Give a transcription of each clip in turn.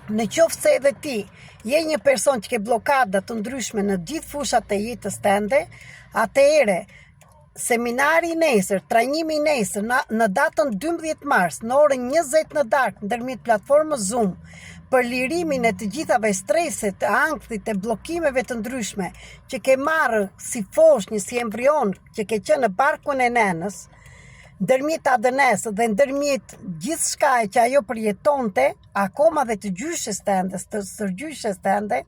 Në qoftë se edhe ti je një person që ke blokada të ndryshme në gjithë fushat e jetës tënde, atëhere seminari i nesër, trajnimi i nesër në datën 12 mars në orën 20 në darkë ndërmjet platformës Zoom për lirimin e të gjithave streset, të ankthit, të bllokimeve të ndryshme që ke marrë si foshnjë, si embrion që ke qenë në barkun e nenës, ndërmjet ADN-s dhe ndërmjet gjithë shka që ajo përjetonte, akoma dhe të gjyshes tënde, të sërgjyshes tënde,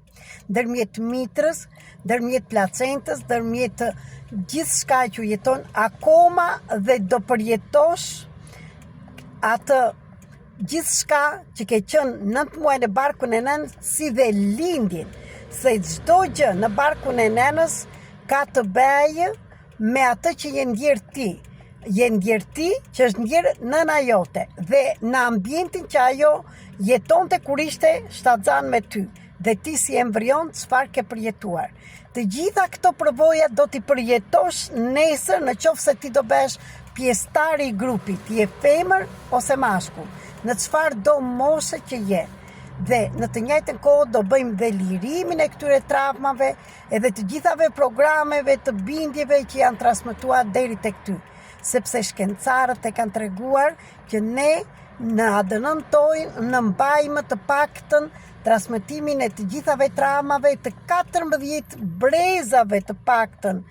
ndërmjet mitrës, ndërmjet placentës, ndërmjet gjithë shka që jeton, akoma dhe do përjetosh atë gjithë shka që ke qenë 9 muaj në barkun e nenës, si dhe lindjen, se çdo gjë në barkun e nenës ka të bëjë me atë që je ndjerë ti. Je ndjerë ti që është ndjerë nëna jote dhe në ambientin që ajo jetonte kur ishte shtatzan me ty dhe ti si embrion çfarë ke përjetuar. Të gjitha këto përvoja do t'i përjetosh nesër në qoftë se ti do besh pjesëtari i grupit, je femër ose mashkull, në çfarë do moshe që je. Dhe në të njëjtën kohë do bëjmë dhe lirimin e këtyre traumave edhe të gjithave programeve të bindjeve që janë transmetuar deri tek ty. Sepse shkencarët e kanë treguar që ne në ADN-n tonë në mbajmë të paktën transmetimin e të gjithave traumave të 14 brezave të paktën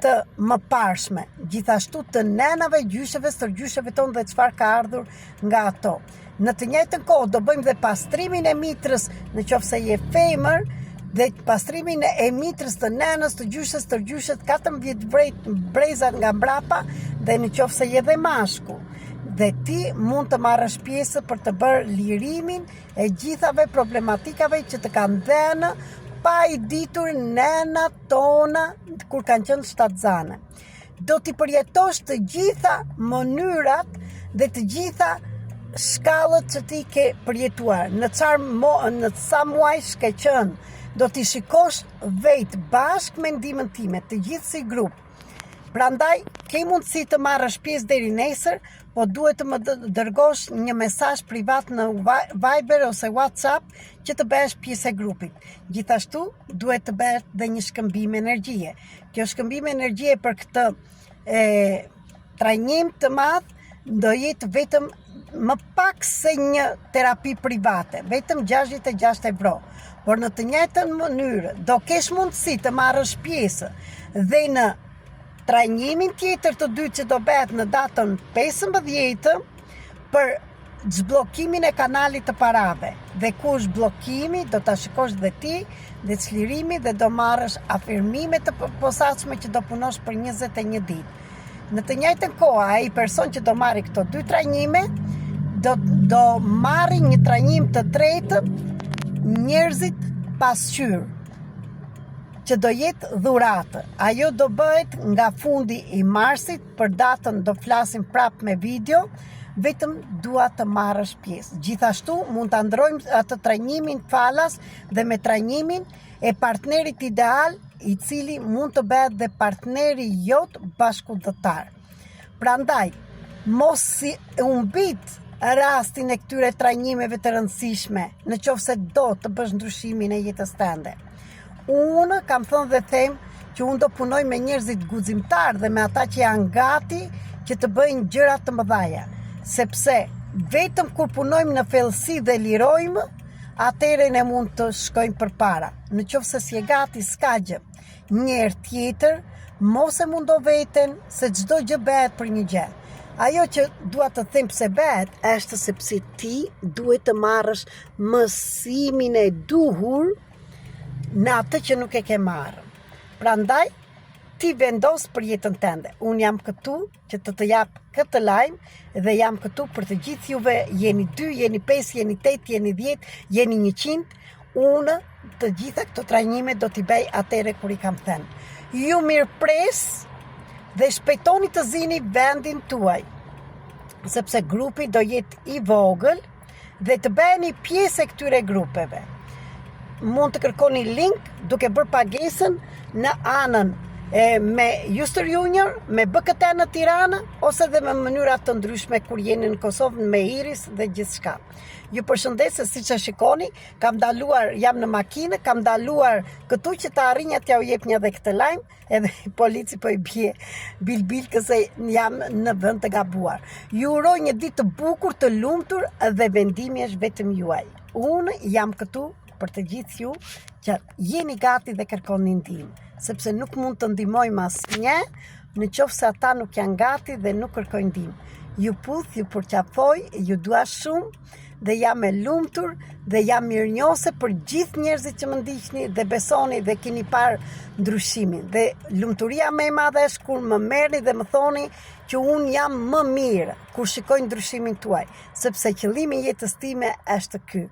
të mëparshme, gjithashtu të nenave, gjysheve, stërgjysheve tonë dhe çfarë ka ardhur nga ato. Në të njëjtën kohë do bëjmë dhe pastrimin e mitrës në qoftë se je femër, dhe pastrimin e mitrës të nenës, të gjyshes, të gjyshet, 14 brezat nga mbrapa dhe në qoftë se je dhe mashkull. Dhe ti mund të marrësh pjesë për të bërë lirimin e gjithave problematikave që të kanë dhenë pa i ditur nenat tona kur kanë qenë shtatzane. Do t'i përjetosh të gjitha mënyrat dhe të gjitha shkallët që ti ke përjetuar. Në sa muajsh ke qenë, do t'i shikosh vetë bashkë me ndihmën time, të gjithë si grup. Prandaj, ke mundësi të marrësh pjesë deri nesër, po duhet të më dërgosh një mesazh privat në Viber ose WhatsApp që të bëhesh pjesë e grupit. Gjithashtu, duhet të bëhet dhe një shkëmbim energjie. Kjo shkëmbim energjie për këtë trajnim të madh do jetë vetëm më pak se një terapi private, vetëm 66 euro. Por në të njëjtën mënyrë do kesh mundësi të marrësh pjesë dhe në trajnimin tjetër të dytë që do bëhet në datën 15 për zblokimin e kanalit të parave. Dhe ku është blokimi, do ta shikosh dhe ti, dhe çlirimi dhe do marrësh afirmime të posaçme që do punosh për 21 ditë. Në të njëjtën kohë, ai person që do marrë këto 2 trajnime do marrë një trajnim të tretë, njerëzit pasqyrë, që do jetë dhuratë. Ajo do bëhet nga fundi i marsit, për datën do flasim prap me video, vetëm dua të marrësh pjesë. Gjithashtu mund të ndrojmë atë trajnimin falas dhe me trajnimin e partnerit ideal, i cili mund të bëhet dhe partneri jot bashkëdhëtar. Prandaj, mos si humbit rastin e këtyre trajnimeve të rëndësishme, në qoftë se do të bësh ndryshimin e jetës tënde. Unë kam thënë dhe them që unë do punoj me njerëzit guximtar dhe me ata që janë gati që të bëjnë gjëra të mëdha, sepse vetëm kur punojmë në thellësi dhe lirojmë, atëherë ne mund të shkojmë përpara. Në qoftë se si je gati, s'ka gjë. Njëherë tjetër, mos e mundo veten se çdo gjë bëhet për një gjë. Ajo që dua të them pse bëhet, është sepse ti duhet të marrësh mësimin e duhur në atë që nuk e ke marrë. Prandaj, ti vendos për jetën tënde. Unë jam këtu që të jap këtë lajm dhe jam këtu për të gjithë juve, jeni 2, jeni 5, jeni 8, jeni 10, jeni 100. Unë të gjitha këto trajnime do t'i bëj atëre kur i kam thënë. Ju mirëpres dhe shpejtoni të zini vendin tuaj, sepse grupi do jetë i vogël dhe të bëheni pjesë e këtyre grupeve. Mund të kërkoni link duke bërë pagesën në anën me Juster Junior, me BKT në Tiranë, ose dhe me mënyra të ndryshme kur jeni në Kosovë, me Iris dhe gjithçka. Ju përshëndes se siç e shikoni, kam daluar, jam në makinë, kam daluar këtu që të arrinja t'ja u jep një dhe këtë lajm, edhe polici po i bie bil këse jam në vend të gabuar. Ju uroj një ditë të bukur, të lumtur dhe vendimi është vetëm juaj. Unë jam këtu për të gjithë ju që jeni gati dhe kërkoni ndihmë, sepse nuk mund të ndihmojmë asnjë në qoftë se ata nuk janë gati dhe nuk kërkojnë ndihmë. Ju puth, ju përqafoj, ju dua shumë dhe jam e lumtur dhe jam mirënjohëse për gjithë njerëzit që më ndiqni dhe besoni dhe keni parë ndryshimin. Dhe lumturia më e madhe është kur më merrni dhe më thoni që unë jam më mirë kur shikoj ndryshimin tuaj, sepse qëllimi i jetës time është ky.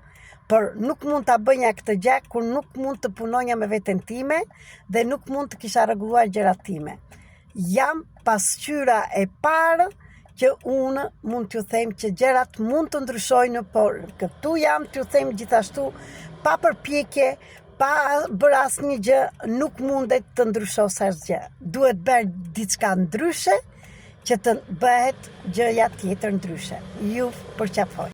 Por nuk mund ta bënja këtë gjë kur nuk mund të punonja me veten time dhe nuk mund të kisha rregulluar gjërat time. Jam pasqyra e parë që unë mund t'ju them që gjërat mund të ndryshojnë, por këtu jam t'ju them gjithashtu pa përpjekje, pa bërë asnjë gjë, nuk mundet të ndryshos asgjë. Duhet bërë diçka ndryshe që të bëhet gjëja tjetër ndryshe. Ju përqafoj.